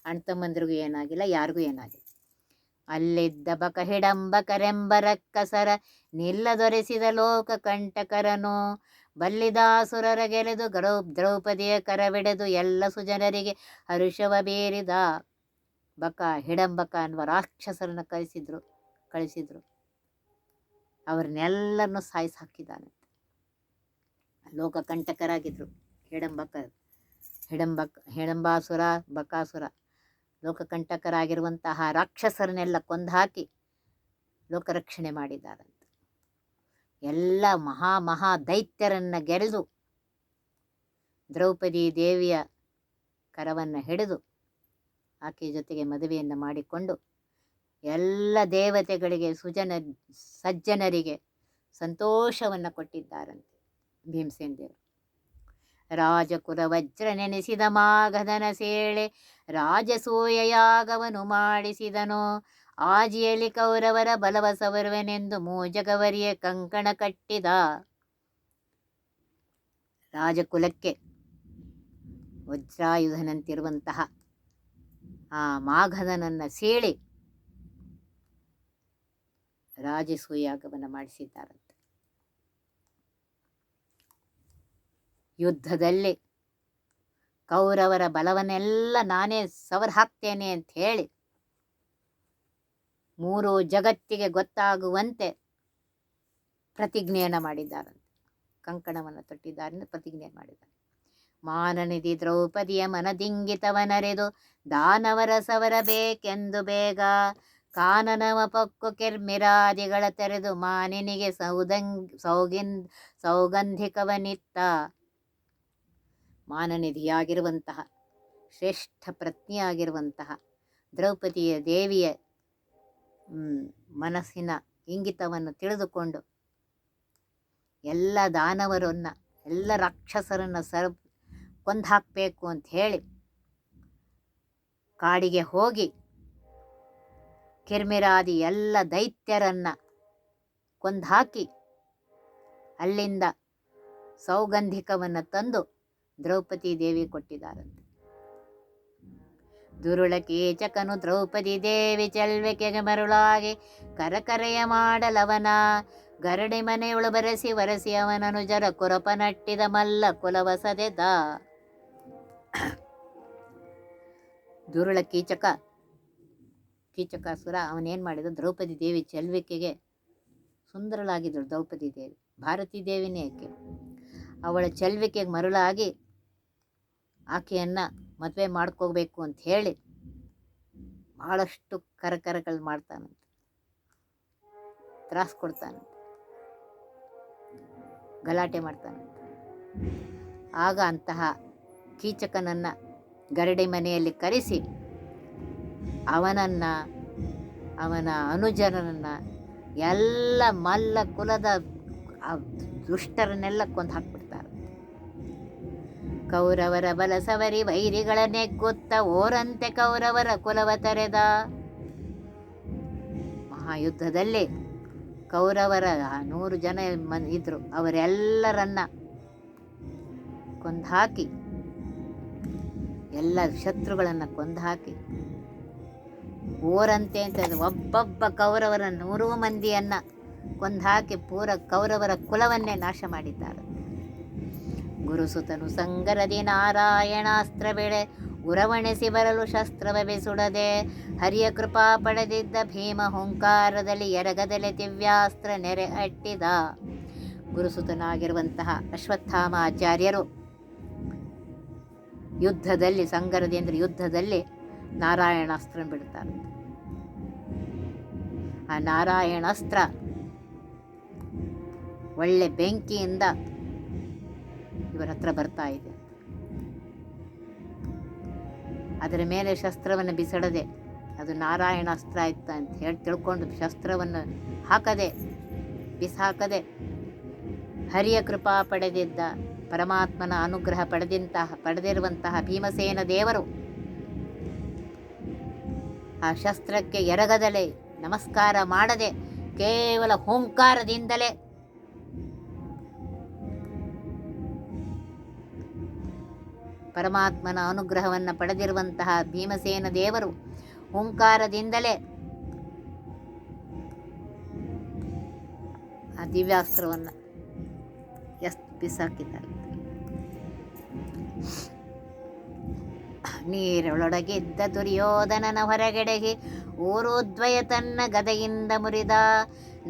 ಅಣ್ತಮ್ಮಂದಿರಿಗೂ ಏನಾಗಿಲ್ಲ, ಯಾರಿಗೂ ಏನಾಗಿಲ್ಲ. ಅಲ್ಲಿದ್ದ ಬಕ ಹಿಡಂಬಕರೆಂಬ ರಕ್ಕಸರ ನಿಲ್ಲದೊರೆಸಿದ ಲೋಕ ಕಂಟಕರನು ಬಲ್ಲಿದಾಸುರರ ಗೆಲೆದು ದ್ರೌಪದಿಯ ಕರವಿಡೆದು ಎಲ್ಲ ಸುಜನರಿಗೆ ಹರುಷವ ಬೀರಿದ. ಬಕ ಹಿಡಂಬಕ ಅನ್ನುವ ರಾಕ್ಷಸರನ್ನು ಕಳಿಸಿದ್ರು. ಅವ್ರನ್ನೆಲ್ಲರನ್ನು ಸಾಯಿಸಿ ಹಾಕಿದ್ದಾನೆ. ಲೋಕಕಂಟಕರಾಗಿದ್ದರು ಹಿಡಂಬಾಸುರ, ಬಕಾಸುರ. ಲೋಕಕಂಟಕರಾಗಿರುವಂತಹ ರಾಕ್ಷಸರನ್ನೆಲ್ಲ ಕೊಂದು ಲೋಕರಕ್ಷಣೆ ಮಾಡಿದ್ದಾರಂತೆ. ಎಲ್ಲ ಮಹಾ ದೈತ್ಯರನ್ನು ಗೆರೆದು ದ್ರೌಪದಿ ದೇವಿಯ ಕರವನ್ನು ಹಿಡಿದು ಆಕೆಯ ಜೊತೆಗೆ ಮದುವೆಯನ್ನು ಮಾಡಿಕೊಂಡು ಎಲ್ಲ ದೇವತೆಗಳಿಗೆ ಸಜ್ಜನರಿಗೆ ಸಂತೋಷವನ್ನು ಕೊಟ್ಟಿದ್ದಾರಂತೆ ಭೀಮಸೇನ ದೇವರು. ರಾಜಕುಲ ವಜ್ರ ನೆನೆಸಿದ ಮಾಗಧನ ಸೇಳೆ ರಾಜಸೂಯ ಯಾಗವನ್ನು ಮಾಡಿಸಿದನು. ಆಜಿಯಲ್ಲಿ ಕೌರವರ ಬಲವ ಸವರುವೆನೆಂದು ಮೂಜಗವರಿಯ ಕಂಕಣ ಕಟ್ಟಿದ. ರಾಜಕುಲಕ್ಕೆ ವಜ್ರಾಯುಧನಂತಿರುವಂತಹ ಆ ಮಾಗಧನನ್ನು ಸೀಳಿ ರಾಜಸೂಯಾಗವನ್ನು ಮಾಡಿಸಿದ್ದಾರಂತೆ. ಯುದ್ಧದಲ್ಲಿ ಕೌರವರ ಬಲವನ್ನೆಲ್ಲ ನಾನೇ ಸವರ್ ಹಾಕ್ತೇನೆ ಅಂತ ಹೇಳಿ 3 ಜಗತ್ತಿಗೆ ಗೊತ್ತಾಗುವಂತೆ ಪ್ರತಿಜ್ಞೆಯನ್ನು ಮಾಡಿದ್ದಾರಂತೆ. ಕಂಕಣವನ್ನು ತೊಟ್ಟಿದ್ದಾರೆ, ಪ್ರತಿಜ್ಞೆ ಮಾಡಿದ್ದಾರೆ. ಮಾನನಿಧಿ ದ್ರೌಪದಿಯ ಮನದಿಂಗಿತವನರೆದು ದಾನವರ ಸವರಬೇಕೆಂದು ಬೇಗ ಕಾನನವ ಪಕ್ಕು ಕೆರ್ಮಿರಾದಿಗಳ ತೆರೆದು ಮಾನಿನಿಗೆ ಸೌಗಂಧಿಕವನಿತ್ತ. ಮಾನನಿಧಿಯಾಗಿರುವಂತಹ ಶ್ರೇಷ್ಠ ಪ್ರಜ್ಞೆಯಾಗಿರುವಂತಹ ದ್ರೌಪದಿಯ ದೇವಿಯ ಮನಸ್ಸಿನ ಇಂಗಿತವನ್ನು ತಿಳಿದುಕೊಂಡು ಎಲ್ಲ ದಾನವರನ್ನು, ಎಲ್ಲ ರಾಕ್ಷಸರನ್ನು ಕೊಂದು ಹಾಕಬೇಕು ಅಂತ ಹೇಳಿ ಕಾಡಿಗೆ ಹೋಗಿ ಕಿರ್ಮಿರಾದಿ ಎಲ್ಲ ದೈತ್ಯರನ್ನು ಕೊಂದು ಅಲ್ಲಿಂದ ಸೌಗಂಧಿಕವನ್ನು ತಂದು ದ್ರೌಪದಿ ದೇವಿ ಕೊಟ್ಟಿದ್ದಾರಂತೆ. ದುರುಳ ಕೀಚಕನು ದ್ರೌಪದಿ ದೇವಿ ಚೆಲ್ವೆಕೆಗೆ ಮರುಳಾಗಿ ಕರಕರೆಯ ಮಾಡಲವನ ಗರಡಿ ಮನೆಯೊಳು ವರಸಿ ಅವನನು ಜರ ಕುರಪ ನಟ್ಟಿದ ಮಲ್ಲ ಕುಲವಸದೆದ. ದುರುಳ ಕೀಚಕಾಸುರ ಅವನೇನು ಮಾಡಿದ, ದ್ರೌಪದಿ ದೇವಿ ಚೆಲ್ವಿಕೆಗೆ ಸುಂದರಳಾಗಿದ್ದಳು ದ್ರೌಪದಿ ದೇವಿ, ಭಾರತೀ ದೇವಿನೇ ಆಕೆ. ಅವಳ ಚೆಲ್ವಿಕೆಗೆ ಮರುಳಾಗಿ ಆಕೆಯನ್ನು ಮದುವೆ ಮಾಡ್ಕೋಬೇಕು ಅಂತ ಹೇಳಿ ಬಹಳಷ್ಟು ಕರಕರಗಳು ಮಾಡ್ತಾನಂತೆ, ತ್ರಾಸು ಕೊಡ್ತಾನಂತೆ, ಗಲಾಟೆ ಮಾಡ್ತಾನಂತೆ. ಆಗ ಅಂತಹ ಕೀಚಕನನ್ನು ಗರಡಿ ಮನೆಯಲ್ಲಿ ಕರೆಸಿ ಅವನನ್ನು, ಅವನ ಅನುಜರನ್ನು, ಎಲ್ಲ ಮಲ್ಲ ಕುಲದ ದುಷ್ಟರನ್ನೆಲ್ಲ ಕೊಂದು ಹಾಕ್ಬಿಡ್ತಾರೆ. ಕೌರವರ ಬಲಸವರಿ ವೈರಿಗಳ ನೆಗ್ಗುತ್ತ ಓರಂತೆ ಕೌರವರ ಕುಲವ ತೆರೆದ. ಮಹಾಯುದ್ಧದಲ್ಲಿ ಕೌರವರ 100 ಜನ ಇದ್ರು, ಅವರೆಲ್ಲರನ್ನ ಕೊಂದು ಎಲ್ಲ ಶತ್ರುಗಳನ್ನು ಕೊಂದು ಹಾಕಿ ಓರಂತೆ ಅಂತ ಒಬ್ಬೊಬ್ಬ ಕೌರವರ 100 ಮಂದಿಯನ್ನು ಕೊಂದು ಹಾಕಿ ಪೂರ ಕೌರವರ ಕುಲವನ್ನೇ ನಾಶ ಮಾಡಿದ್ದಾರೆ. ಗುರುಸುತನು ಸಂಗರದಿ ನಾರಾಯಣಾಸ್ತ್ರ ಬೆಳೆ ಉರವಣಿಸಿ ಬರಲು ಶಸ್ತ್ರವ ಬೆಸುಡದೆ ಹರಿಯ ಕೃಪಾ ಪಡೆದಿದ್ದ ಭೀಮ ಹುಂಕಾರದಲ್ಲಿ ಎರಗದಲೆ ದಿವ್ಯಾಸ್ತ್ರ ನೆರೆ ಅಟ್ಟಿದ. ಗುರುಸುತನಾಗಿರುವಂತಹ ಅಶ್ವತ್ಥಾಮಾಚಾರ್ಯರು ಯುದ್ಧದಲ್ಲಿ, ಸಂಗರದಿ ಅಂದರೆ ಯುದ್ಧದಲ್ಲಿ ನಾರಾಯಣಾಸ್ತ್ರ ಬಿಡ್ತಾರೆ. ಆ ನಾರಾಯಣಾಸ್ತ್ರ ಒಳ್ಳೆ ಬೆಂಕಿಯಿಂದ ಇವರ ಹತ್ರ ಬರ್ತಾ ಇದೆ. ಅದರ ಮೇಲೆ ಶಸ್ತ್ರವನ್ನು ಬಿಸಡದೆ ಅದು ನಾರಾಯಣಾಸ್ತ್ರ ಆಯ್ತು ಅಂತ ಹೇಳಿ ತಿಳ್ಕೊಂಡು ಶಸ್ತ್ರವನ್ನು ಹಾಕದೆ ಬಿಸಾಕದೆ ಹರಿಯ ಕೃಪಾ ಪಡೆದಿದ್ದ, ಪರಮಾತ್ಮನ ಅನುಗ್ರಹ ಪಡೆದಿರುವಂತಹ ಭೀಮಸೇನ ದೇವರು ಆ ಶಸ್ತ್ರಕ್ಕೆ ಎರಗದಲೇ ನಮಸ್ಕಾರ ಮಾಡದೆ ಕೇವಲ ಹುಂಕಾರದಿಂದಲೇ ಪರಮಾತ್ಮನ ಅನುಗ್ರಹವನ್ನು ಪಡೆದಿರುವಂತಹ ಭೀಮಸೇನ ದೇವರು ಹುಂಕಾರದಿಂದಲೇ ಆ ದಿವ್ಯಾಸ್ತ್ರವನ್ನು ಬಿಸಾಕಿದ್ದಾರೆ. ನೀರೊಳಗಿದ್ದ ದುರ್ಯೋಧನನ ಹೊರಗೆಡೆಗೆ ಊರುದ್ವಯ ತನ್ನ ಗದೆಯಿಂದ ಮುರಿದ.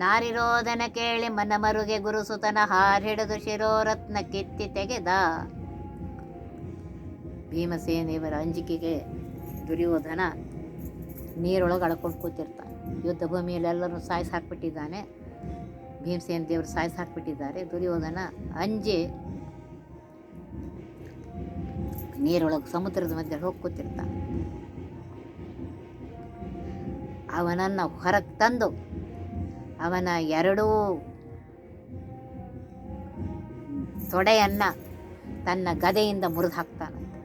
ನಾರಿರೋಧನ ಕೇಳಿ ಮನಮರುಗೆ ಗುರುಸುತನ ಹಾರಿಡಿದು ಶಿರೋರತ್ನ ಕಿತ್ತಿ ತೆಗೆದ. ಭೀಮಸೇನೆಯವರ ಅಂಜಿಕೆಗೆ ದುರ್ಯೋಧನ ನೀರೊಳಗೆ ಅಳ್ಕೊಂಡು ಕೂತಿರ್ತಾನೆ. ಯುದ್ಧ ಭೂಮಿಯಲ್ಲಿ ಎಲ್ಲರೂ ಸಾಯಿಸಿ ಹಾಕ್ಬಿಟ್ಟಿದ್ದಾನೆ. ಭೀಮಸೇನ ದೇವರು ಸಾಯಿಸಿ ಹಾಕ್ಬಿಟ್ಟಿದ್ದಾರೆ. ದುರ್ಯೋಧನ ಅಂಜಿ ನೀರೊಳಗೆ ಸಮುದ್ರದ ಮಧ್ಯೆ ಹೋಗಿ ಕೂತಿರ್ತಾನೆ. ಅವನನ್ನು ಹೊರಗೆ ತಂದು ಅವನ 2 ತೊಡೆಯನ್ನು ತನ್ನ ಗದೆಯಿಂದ ಮುರಿದು ಹಾಕ್ತಾನಂತೆ.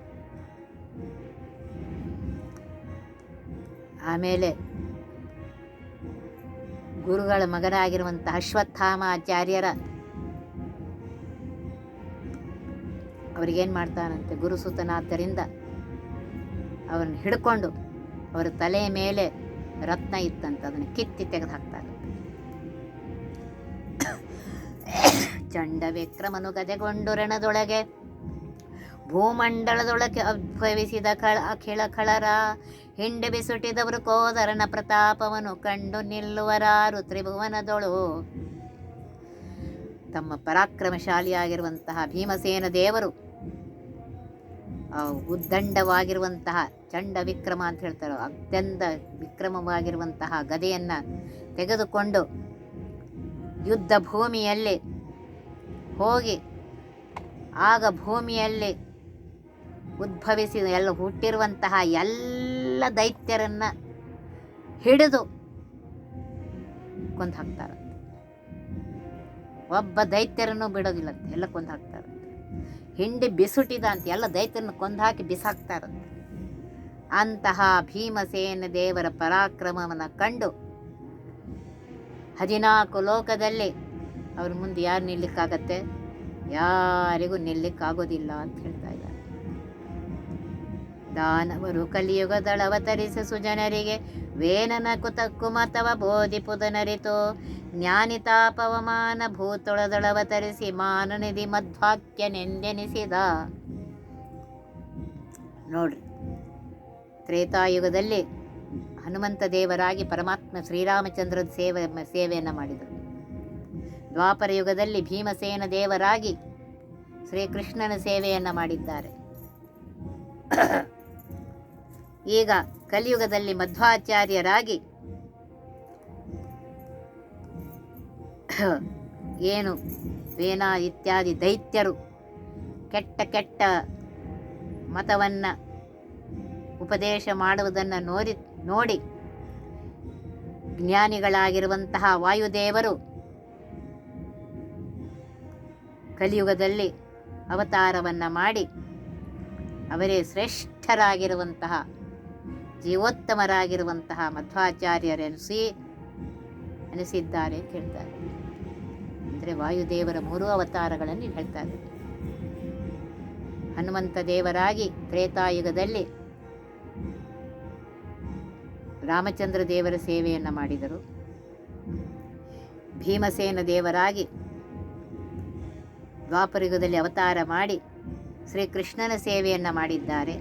ಆಮೇಲೆ ಗುರುಗಳ ಮಗನಾಗಿರುವಂಥ ಅಶ್ವತ್ಥಾಮಾಚಾರ್ಯರ ಅವ್ರಿಗೇನು ಮಾಡ್ತಾನಂತೆ, ಗುರುಸುತನಾದ್ದರಿಂದ ಅವರನ್ನು ಹಿಡ್ಕೊಂಡು ಅವರ ತಲೆಯ ಮೇಲೆ ರತ್ನ ಇತ್ತಂತ ಅದನ್ನು ಕಿತ್ತಿ ತೆಗೆದು ಹಾಕ್ತಾರೆ. ಚಂಡ ವಿಕ್ರಮನು ಗದೆಗೊಂಡು ರಣದೊಳಗೆ ಭೂಮಂಡಲದೊಳಗೆ ಉದ್ಭವಿಸಿದ ಅಖಿಳ ಖಳರ ಹಿಂಡೆ ಬಿಸುಟಿದವರು ಕೋದರನ ಪ್ರತಾಪವನ್ನು ಕಂಡು ನಿಲ್ಲುವರಾರು ತ್ರಿಭುವನದೊಳು. ತಮ್ಮ ಪರಾಕ್ರಮಶಾಲಿಯಾಗಿರುವಂತಹ ಭೀಮಸೇನ ದೇವರು ಉದ್ದಂಡವಾಗಿರುವಂತಹ ಚಂಡ ವಿಕ್ರಮ ಅಂತ ಹೇಳ್ತಾರೆ, ಅತ್ಯಂತ ವಿಕ್ರಮವಾಗಿರುವಂತಹ ಗದೆಯನ್ನು ತೆಗೆದುಕೊಂಡು ಯುದ್ಧ ಭೂಮಿಯಲ್ಲಿ ಹೋಗಿ ಆಗ ಭೂಮಿಯಲ್ಲಿ ಉದ್ಭವಿಸಿದ ಹುಟ್ಟಿರುವಂತಹ ಎಲ್ಲ ದೈತ್ಯರನ್ನು ಹಿಡಿದು ಕೊಂದು ಹಾಕ್ತಾರೆ. ಒಬ್ಬ ದೈತ್ಯರನ್ನು ಬಿಡೋದಿಲ್ಲಂತೆ, ಎಲ್ಲ ಕೊಂದು ಹಾಕ್ತಾರೆ. ಹಿಂಡಿ ಬಿಸುಟಿದ ಅಂತ ಎಲ್ಲ ದೈತ್ಯರನ್ನು ಕೊಂದು ಹಾಕಿ ಬಿಸಾಕ್ತಾರಂತೆ. ಅಂತಹ ಭೀಮಸೇನ ದೇವರ ಪರಾಕ್ರಮವನ್ನು ಕಂಡು 14 ಲೋಕದಲ್ಲಿ ಅವ್ರ ಮುಂದೆ ಯಾರು ನಿಲ್ಲಿಕ್ಕಾಗತ್ತೆ? ಯಾರಿಗೂ ನಿಲ್ಲಿಕ್ಕಾಗೋದಿಲ್ಲ ಅಂತ ಹೇಳ್ತಾ ಇದ್ದಾರೆ. ದಾನವರು ಕಲಿಯುಗದಳವತರಿಸ ಸುಜನರಿಗೆ ವೇನನ ಕುಮತವ ಬೋಧಿಪುದನರಿತು ಜ್ಞಾನಿತಾಪವಮಾನ ಭೂತೊಳದಳವತರಿಸಿ ಮಾನನಿಧಿ ಮಧ್ವಾಕ್ಯನೆಂದೆನಿಸಿದ. ನೋಡ್ರಿ, ತ್ರೇತಾಯುಗದಲ್ಲಿ ಹನುಮಂತ ದೇವರಾಗಿ ಪರಮಾತ್ಮ ಶ್ರೀರಾಮಚಂದ್ರದ ಸೇವೆಯನ್ನು ಮಾಡಿದರು. ದ್ವಾಪರ ಯುಗದಲ್ಲಿ ಭೀಮಸೇನ ದೇವರಾಗಿ ಶ್ರೀಕೃಷ್ಣನ ಸೇವೆಯನ್ನು ಮಾಡಿದ್ದಾರೆ. ಈಗ ಕಲಿಯುಗದಲ್ಲಿ ಮಧ್ವಾಚಾರ್ಯರಾಗಿ ಏನು ವೇನ ಇತ್ಯಾದಿ ದೈತ್ಯರು ಕೆಟ್ಟ ಕೆಟ್ಟ ಮತವನ್ನು ಉಪದೇಶ ಮಾಡುವುದನ್ನು ನೋಡಿ ಜ್ಞಾನಿಗಳಾಗಿರುವಂತಹ ವಾಯುದೇವರು ಕಲಿಯುಗದಲ್ಲಿ ಅವತಾರವನ್ನು ಮಾಡಿ ಅವರೇ ಶ್ರೇಷ್ಠರಾಗಿರುವಂತಹ ಜೀವೋತ್ತಮರಾಗಿರುವಂತಹ ಅನಿಸಿದ್ದಾರೆ ಅಂತ ಹೇಳ್ತಾರೆ. ಅಂದರೆ ವಾಯುದೇವರ 3 ಅವತಾರಗಳನ್ನು ಹೇಳ್ತಾರೆ. ಹನುಮಂತ ದೇವರಾಗಿ ತ್ರೇತಾಯುಗದಲ್ಲಿ ರಾಮಚಂದ್ರ ದೇವರ ಸೇವೆಯನ್ನು ಮಾಡಿದರು. ಭೀಮಸೇನ ದೇವರಾಗಿ ದ್ವಾಪರಯುಗದಲ್ಲಿ ಅವತಾರ ಮಾಡಿ ಶ್ರೀಕೃಷ್ಣನ ಸೇವೆಯನ್ನು ಮಾಡಿದ್ದಾರೆ.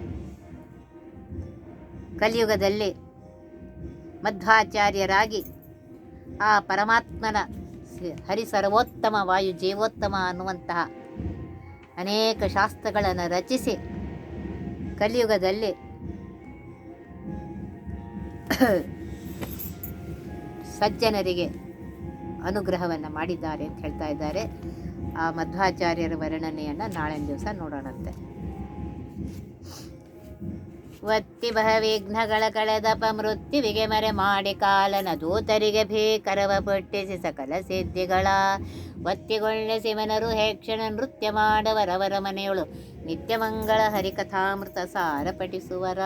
ಕಲಿಯುಗದಲ್ಲಿ ಮಧ್ವಾಚಾರ್ಯರಾಗಿ ಆ ಪರಮಾತ್ಮನ ಹರಿಸರ್ವೋತ್ತಮ ವಾಯು ಜೀವೋತ್ತಮ ಅನ್ನುವಂತಹ ಅನೇಕ ಶಾಸ್ತ್ರಗಳನ್ನು ರಚಿಸಿ ಕಲಿಯುಗದಲ್ಲಿ ಸಜ್ಜನರಿಗೆ ಅನುಗ್ರಹವನ್ನು ಮಾಡಿದ್ದಾರೆ ಅಂತ ಹೇಳ್ತಾ ಇದ್ದಾರೆ. ಆ ಮಧ್ವಾಚಾರ್ಯರ ವರ್ಣನೆಯನ್ನು ನಾಳಿನ ದಿವಸ ನೋಡೋಣಂತೆ. ಒತ್ತಿ ವಿಘ್ನಗಳ ಕಳೆದಪ ಮೃತ್ಯುವಿಗೆ ಮರೆ ಮಾಡಿ ಕಾಲನ ದೂತರಿಗೆ ಭೀಕರವ ಪುಟ್ಟಿಸಿ ಸಕಲ ಸಿದ್ಧಿಗಳ ಒತ್ತಿಗೊಳ್ಳೆ ಶಿವನರು ಹೇಕ್ಷಣ ನೃತ್ಯ ಮಾಡವರವರ ಮನೆಯೊಳು ನಿತ್ಯ ಮಂಗಳ ಹರಿಕಥಾಮೃತ ಸಾರ ಪಠಿಸುವರ.